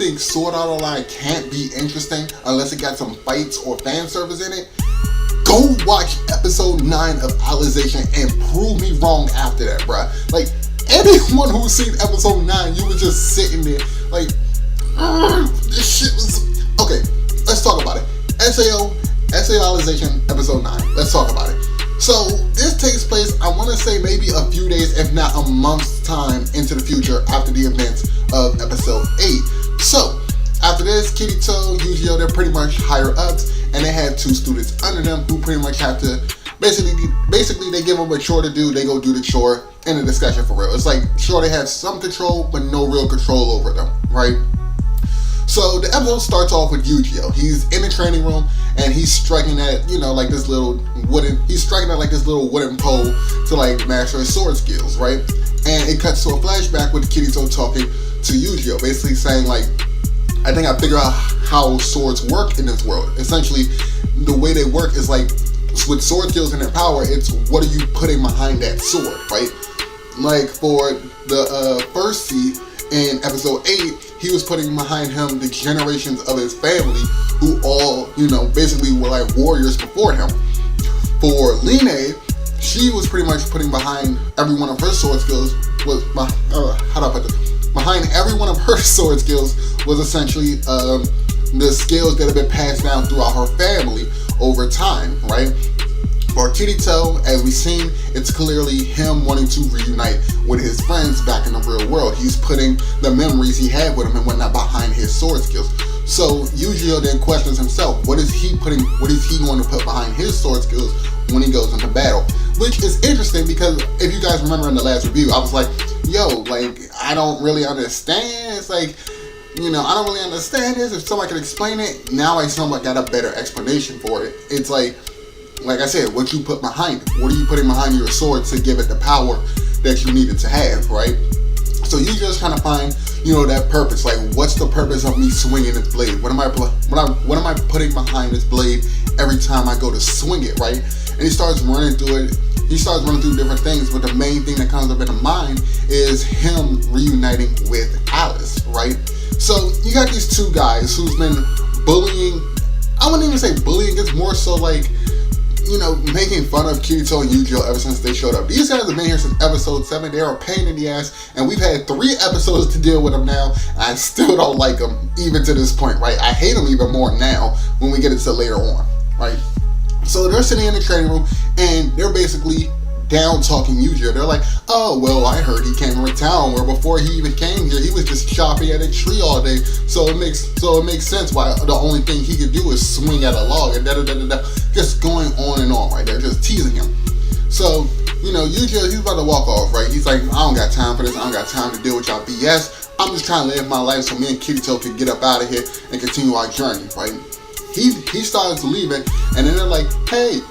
think Sword Art Online can't be interesting unless it got some fights or fan service in it, go watch episode 9 of Alicization and prove me wrong after that, bruh. Like, anyone who's seen episode 9, you were just sitting there like, this shit was... Okay, let's talk about it. SAO Alicization episode 9. Let's talk about it. So, this takes place, I want to say maybe a few days, if not a month's time into the future after the events of episode 8. So, after this, Kirito, Yu-Gi-Oh, they're pretty much higher ups, and they have 2 students under them who pretty much have to, basically they give them a chore to do, they go do the chore, in a discussion for real. It's like, sure, they have some control, but no real control over them, right? So the episode starts off with Yu-Gi-Oh. He's in the training room and he's striking at, like this little wooden pole to like master his sword skills, right? And it cuts to a flashback with Kirito talking to Yu-Gi-Oh, basically saying like, I think I figured out how swords work in this world. Essentially, the way they work is like, with sword skills and their power, it's what are you putting behind that sword, right? Like for the first seed in episode 8, he was putting behind him the generations of his family who all, basically were like warriors before him. For Line, she was pretty much putting behind every one of her sword skills behind every one of her sword skills was essentially the skills that have been passed down throughout her family over time, right? For Kirito, as we've seen, it's clearly him wanting to reunite with his friends back in the real world. He's putting the memories he had with him and whatnot behind his sword skills. So Yu-Gi-Oh then questions himself, what is he going to put behind his sword skills when he goes into battle? Which is interesting because if you guys remember in the last review, I was like, yo, like, I don't really understand. It's like, I don't really understand this. If somebody could explain it, now I somewhat got a better explanation for it. It's like I said, what you put behind it. What are you putting behind your sword to give it the power that you need it to have, right? So you just kind of find, that purpose. Like, what's the purpose of me swinging this blade? What am I putting behind this blade every time I go to swing it, right? And he starts running through it. He starts running through different things, but the main thing that comes up in the mind is him reuniting with Alice, right? So you got these 2 guys who's been bullying. I wouldn't even say bullying. It's more so like, making fun of Kirito and Yu-Gi-Oh ever since they showed up. These guys have been here since episode 7. They're a pain in the ass, and we've had 3 episodes to deal with them now. I still don't like them, even to this point, right? I hate them even more now when we get into later on, right? So they're sitting in the training room, and they're basically down talking Yu-Gi-Oh. They're like, oh, well, I heard he came from town where before he even came here, he was just chopping at a tree all day. So it makes sense why the only thing he could do is swing at a log and just going on and on, right? They're just teasing him. So, Yu-Gi-Oh, he's about to walk off, right? He's like, I don't got time for this. I don't got time to deal with y'all BS. I'm just trying to live my life so me and Kirito can get up out of here and continue our journey, right? He starts leaving, and then they're like, hey,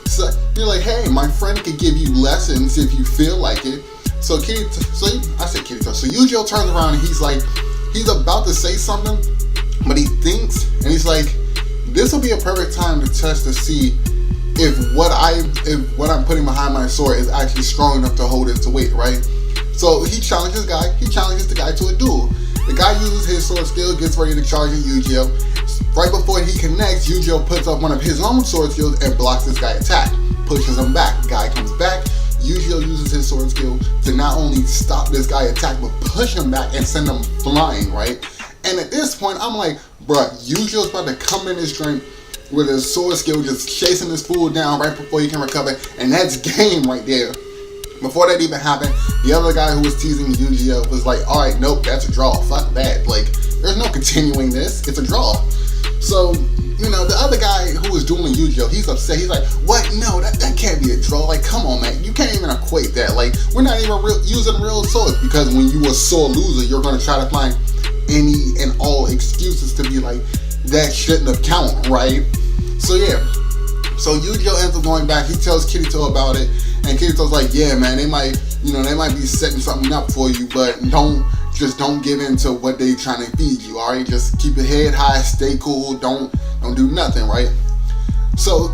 my friend could give you lessons if you feel like it. So Yu-Gi-Oh turns around and he's like, he's about to say something, but he thinks, and he's like, this will be a perfect time to test to see if what I'm putting behind my sword is actually strong enough to hold its weight, right? So he challenges the guy to a duel. The guy uses his sword skill, gets ready to charge at Yu-Gi-Oh. Right before he connects, Yu-Gi-Oh puts up one of his own sword skills and blocks this guy's attack, pushes him back. The guy comes back. Yu-Gi-Oh uses his sword skill to not only stop this guy's attack, but push him back and send him flying, right? And at this point, I'm like, bruh, Yu-Gi-Oh's about to come in this drink with his sword skill, just chasing this fool down right before he can recover, and that's game right there. Before that even happened, the other guy who was teasing Yu-Gi-Oh was like, alright, nope, that's a draw, fuck that. Like, there's no continuing this, it's a draw. So, the other guy who was dueling Yu-Gi-Oh, he's upset. He's like, what? No, that can't be a draw. Like, come on, man. You can't even equate that. Like, we're not even using real swords, because when you a sore loser, you're going to try to find any and all excuses to be like, that shouldn't have counted, right? So, yeah. So, Yu-Gi-Oh ends up going back. He tells Kirito about it, and Kirito's like, yeah, man, they might be setting something up for you, but don't give in to what they trying to feed you, alright? Just keep your head high, stay cool, don't do nothing, right? So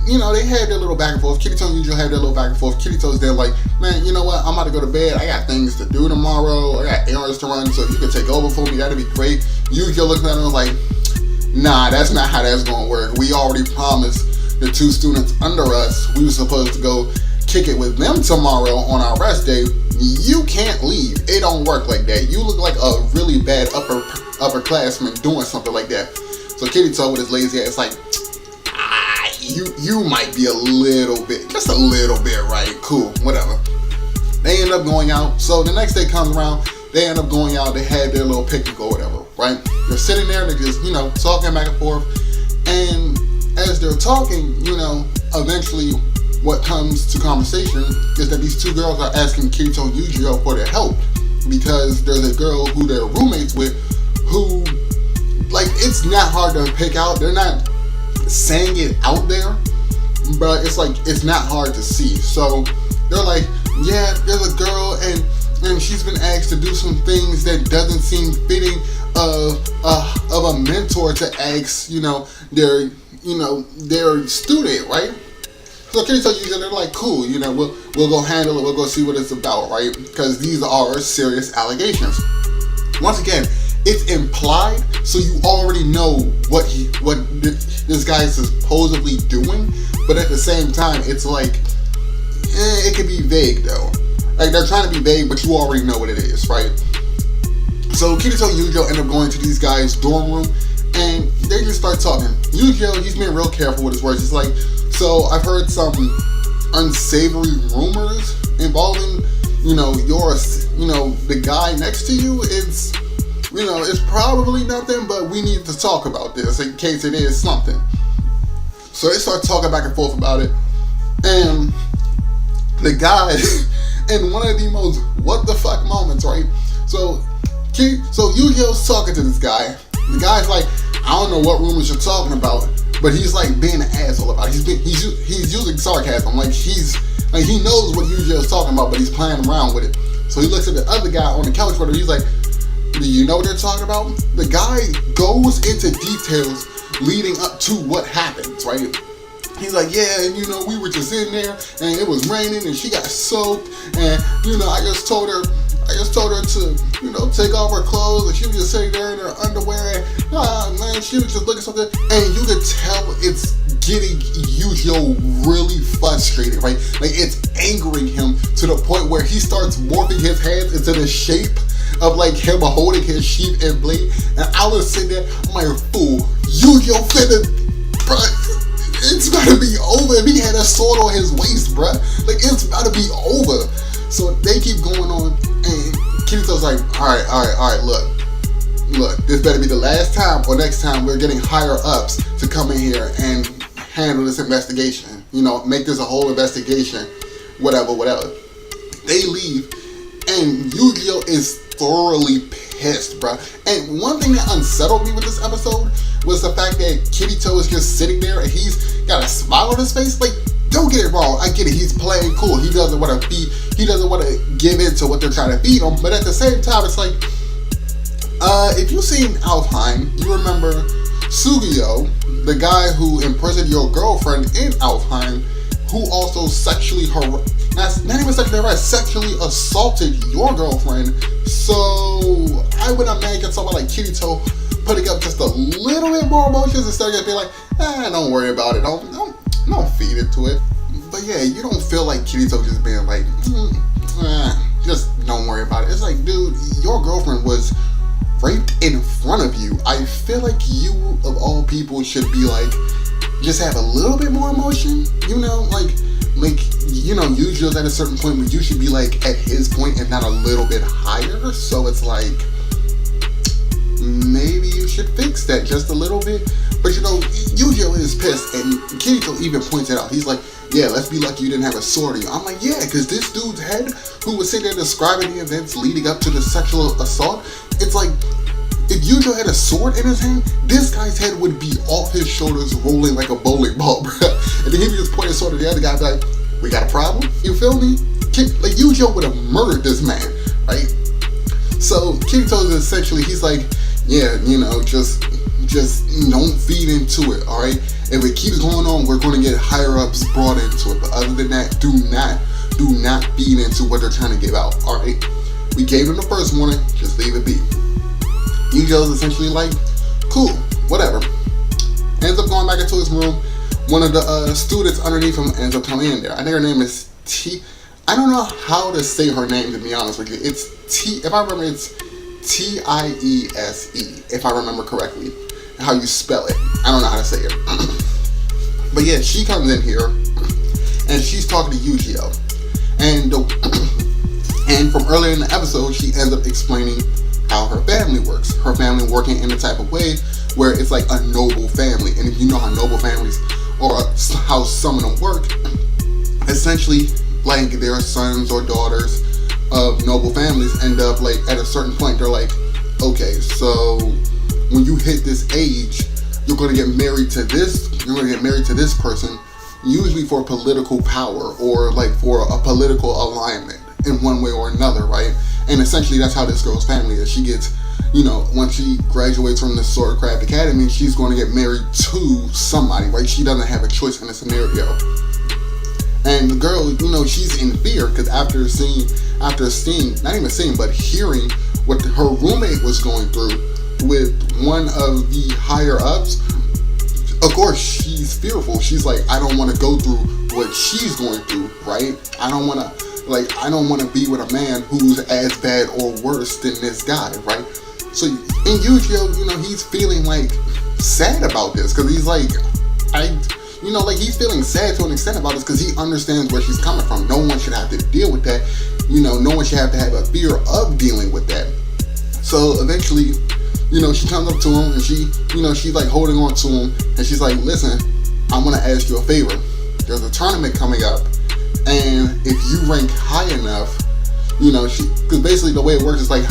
you know, they had their little back and forth. Kirito and Yujiro had their little back and forth. Kirito's there like, man, you know what? I'm about to go to bed. I got things to do tomorrow. I got errands to run, so if you can take over for me, that'd be great. Yujiro looking at him and was like, nah, that's not how that's gonna work. We already promised the 2 students under us we were supposed to go kick it with them tomorrow on our rest day. You can't leave. It don't work like that. You look like a really bad upperclassman doing something like that. So Kirito with his lazy ass like, you might be a little bit, just a little bit right. Cool, whatever. They end up going out. So the next day comes around, they end up going out. They had their little picnic or whatever, right? They're sitting there, they're just, you know, talking back and forth. And as they're talking, you know, eventually what comes to conversation is that these 2 girls are asking Kirito and Yujiro for their help, because there's a girl who they're roommates with who, like, it's not hard to pick out. They're not saying it out there, but it's like, it's not hard to see. So they're like, yeah, there's a girl and she's been asked to do some things that doesn't seem fitting of a mentor to ask, you know, their student, right? So Kirito Yujiro, they're like, cool, you know, we'll go handle it, we'll go see what it's about, right? Because these are serious allegations. Once again, it's implied, so you already know what this guy is supposedly doing, but at the same time, it's like, it could be vague though. Like, they're trying to be vague, but you already know what it is, right? So Kirito and Yujiro end up going to these guys' dorm room, and they just start talking. Yujiro, he's being real careful with his words. He's like, so I've heard some unsavory rumors involving, you know, the guy next to you. It's, you know, it's probably nothing, but we need to talk about this in case it is something. So they start talking back and forth about it, and the guy, in one of the most what the fuck moments, right? So Yujiro's talking to this guy. The guy's like, I don't know what rumors you're talking about, but he's like being an asshole about it. He's using sarcasm, like he knows what Yujiro's talking about, but he's playing around with it. So he looks at the other guy on the couch with him. He's like, do you know what they're talking about? The guy goes into details leading up to what happens, right? He's like, yeah, and you know, we were just in there and it was raining and she got soaked, and you know, I just told her to, you know, take off her clothes, and she was just sitting there in her underwear, and man, she was just looking something, and you could tell it's getting Yujiro really frustrated, right? Like, it's angering him to the point where he starts morphing his hands into the shape of like him holding his sheep and blade, and I was sitting there, I'm like, fool, Yujiro finna, bruh, it's about to be over. If he had a sword on his waist, bruh, like, it's about to be over. So they keep going on, and Kirito's like, all right, look, this better be the last time, or next time we're getting higher ups to come in here and handle this investigation, you know, make this a whole investigation, whatever. They leave, and Yujiro is thoroughly pissed, bro. And one thing that unsettled me with this episode was the fact that Kirito is just sitting there and he's got a smile on his face. Like, don't get it wrong, I get it, he's playing cool, he doesn't want to give in to what they're trying to feed him, but at the same time, it's like, if you've seen Alfheim, you remember Sugio, the guy who imprisoned your girlfriend in Alfheim, who also sexually assaulted your girlfriend. So I would imagine someone like Kirito putting up just a little bit more emotions instead of just being like, don't worry about it, don't feed into it. But yeah, you don't feel like Kirito just being like, just don't worry about it. It's like, dude, your girlfriend was raped in front of you. I feel like you, of all people, should be like, just have a little bit more emotion, you know, like, you know, Yujiro's at a certain point where you should be like at his point and not a little bit higher. So it's like, maybe you should fix that just a little bit. But you know, Yujiro is pissed, and Kirito even points it out. He's like, yeah, let's be lucky you didn't have a sword on you. I'm like, yeah, because this dude's head, who was sitting there describing the events leading up to the sexual assault, it's like, if Yujiro had a sword in his hand, this guy's head would be off his shoulders rolling like a bowling ball, bro. And then he would just point his sword at the other guy and be like, we got a problem? You feel me? Like, Yujiro would have murdered this man, right? So Kirito is essentially, he's like, yeah, you know, just don't feed into it, all right? If it keeps going on, we're going to get higher ups brought into it. But other than that, do not feed into what they're trying to give out. All right, we gave them the first warning. Just leave it be. Yu-Gi-Oh's essentially like, cool, whatever. Ends up going back into his room. One of the students underneath him ends up coming in there. I think her name is T. I don't know how to say her name, to be honest with you. It's T. If I remember, it's Tiese. If I remember correctly, how you spell it. I don't know how to say it. But yeah, she comes in here and she's talking to Yu-Gi-Oh. And from earlier in the episode, she ends up explaining how her family works. Her family working in a type of way where it's like a noble family. And if you know how noble families or how some of them work, essentially like their sons or daughters of noble families end up like at a certain point they're like, okay, so when you hit this age, you're going to get married to this person, usually for political power or like for a political alignment in one way or another, right? And essentially that's how this girl's family is. She gets, once she graduates from the Swordcraft Academy, she's going to get married to somebody, right? She doesn't have a choice in the scenario. And the girl, she's in fear because after seeing, not even seeing, but hearing what her roommate was going through with one of the higher ups, of course she's fearful. She's like, I don't want to go through what she's going through, right? I don't want to be with a man who's as bad or worse than this guy, right? So in Yu-Gi-Oh, he's feeling like sad about this because he's like, he's feeling sad to an extent about this because he understands where she's coming from. No one should have to deal with that. No one should have to have a fear of dealing with that. So eventually, she comes up to him and she's like holding on to him and she's like, listen, I want to ask you a favor. There's a tournament coming up, and if you rank high enough, because basically the way it works is like,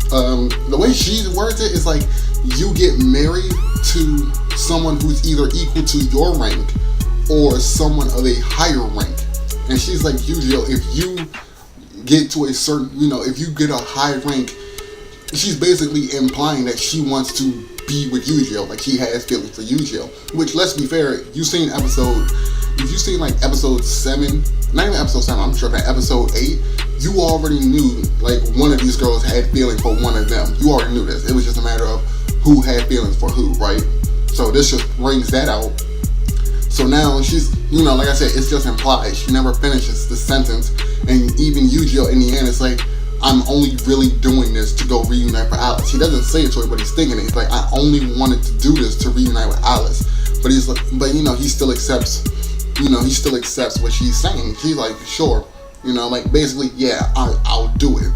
the way she words it is like, you get married to someone who's either equal to your rank or someone of a higher rank. And she's like, Yu-Gi-Oh, if you get to a certain, if you get a high rank, she's basically implying that she wants to be with Yu-Gi-Oh, like she has feelings for Yu-Gi-Oh. Which, let's be fair, if you've seen like episode 7, not even episode 7, I'm sure that episode 8, you already knew like one of these girls had feelings for one of them. You already knew this. It was just a matter of who had feelings for who, right? So this just brings that out. So now she's, like I said, it's just implied. She never finishes the sentence. And even Yu-Gi-Oh in the end, it's like, I'm only really doing this to go reunite with Alice. He doesn't say it to her, but he's thinking it. He's like, I only wanted to do this to reunite with Alice. But he's like, he still accepts, he still accepts what she's saying. She's like, sure, like basically, yeah, I'll do it.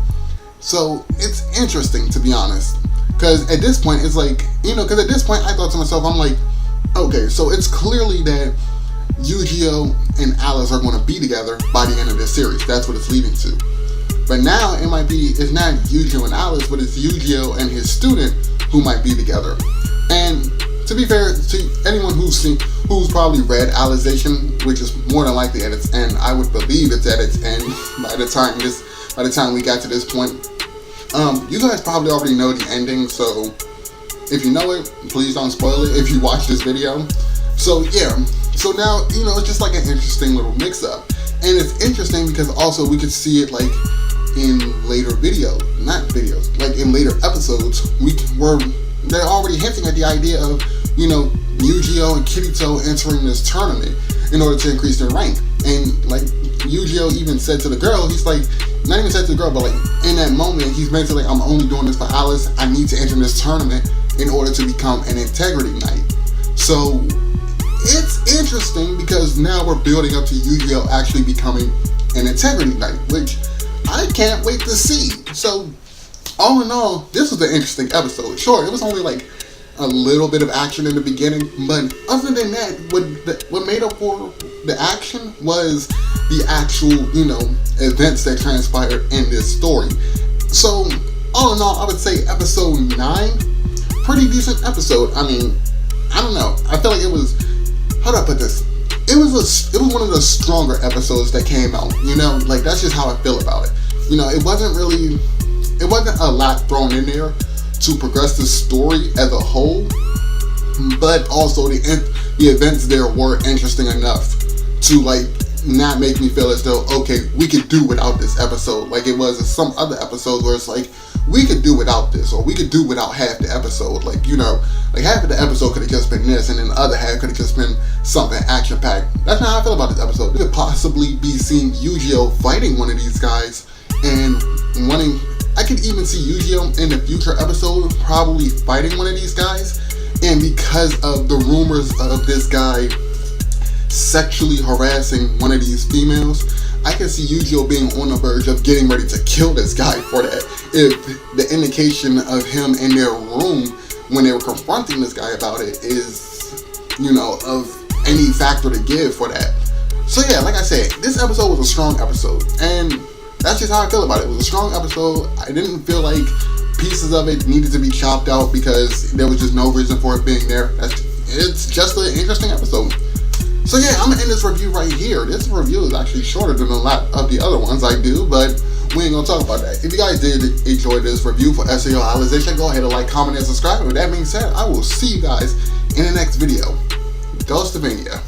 So it's interesting, to be honest. Because at this point, it's like, because at this point, I thought to myself, I'm like, okay, so it's clearly that Yu-Gi-Oh and Alice are going to be together by the end of this series. That's what it's leading to. But now it's not Yu-Gi-Oh and Alice, but it's Yu-Gi-Oh and his student who might be together. And to be fair to anyone who's probably read Alicization, which is more than likely at its end, I would believe it's at its end by the time we got to this point. You guys probably already know the ending, so if you know it, please don't spoil it if you watch this video. So yeah, so now, it's just like an interesting little mix-up. And it's interesting because also we could see it like in later like in later episodes, they're already hinting at the idea of, Yu-Gi-Oh and Kirito entering this tournament in order to increase their rank. And like Yu-Gi-Oh even said to the girl, he's like, not even said to the girl, but like in that moment, he's basically like, I'm only doing this for Alice. I need to enter this tournament in order to become an integrity knight. So it's interesting because now we're building up to Yu-Gi-Oh actually becoming an integrity knight, which I can't wait to see. So all in all, this was an interesting episode. Sure, it was only like a little bit of action in the beginning, but other than that, what made up for the action was the actual, events that transpired in this story. So all in all, I would say episode 9, pretty decent episode. I mean, I don't know. I feel like it was, how do I put this? It was one of the stronger episodes that came out, like that's just how I feel about it. It wasn't a lot thrown in there to progress the story as a whole, but also the events there were interesting enough to like not make me feel as though, okay, we could do without this episode, like it was in some other episodes where it's like, we could do without this, or we could do without half the episode. Like, you know, like half of the episode could have just been this, and then the other half could have just been something action-packed. That's not how I feel about this episode. We could possibly be seeing Yu-Gi-Oh! Fighting one of these guys, and I could even see Yu-Gi-Oh! In the future episode probably fighting one of these guys, and because of the rumors of this guy sexually harassing one of these females, I can see Yu-Gi-Oh! Being on the verge of getting ready to kill this guy for that. If the indication of him in their room when they were confronting this guy about it is, you know, of any factor to give for that. So yeah, like I said, this episode was a strong episode, and that's just how I feel about it. It was a strong episode. I didn't feel like pieces of it needed to be chopped out because there was just no reason for it being there. It's just an interesting episode. So yeah, I'm gonna end this review right here. This review is actually shorter than a lot of the other ones I do, but we ain't gonna talk about that. If you guys did enjoy this review for SAO Alicization, go ahead and like, comment, and subscribe. And with that being said, I will see you guys in the next video. Dostovania.